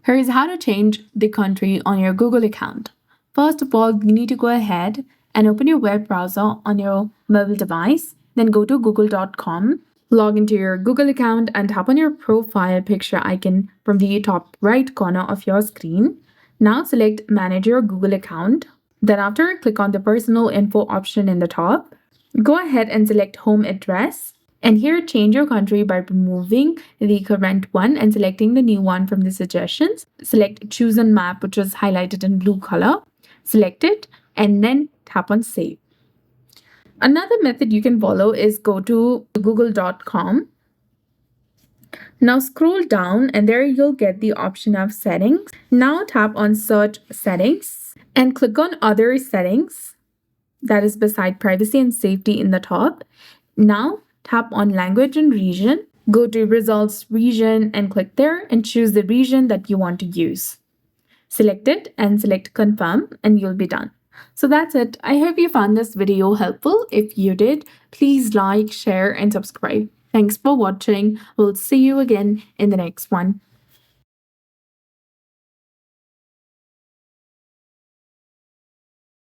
Here's how to change the country on your Google account. First of all, you need to go ahead and open your web browser on your mobile device. Then go to google.com, log into your Google account, and tap on your profile picture icon from the top right corner of your screen. Now select Manage your Google account. Then after, click on the Personal Info option in the top. Go ahead and select Home Address. And here, change your country by removing the current one and selecting the new one from the suggestions. Select Choose on Map, which is highlighted in blue color. Select it and then tap on Save. Another method you can follow is go to google.com. Now scroll down and there you'll get the option of Settings. Now tap on Search Settings and click on Other Settings. That is beside Privacy and Safety in the top. Now tap on Language and Region. Go to Results Region and click there and choose the region that you want to use. Select it and select Confirm and you'll be done. So that's it. I hope you found this video helpful. If you did, please like, share, and subscribe. Thanks for watching. We'll see you again in the next one.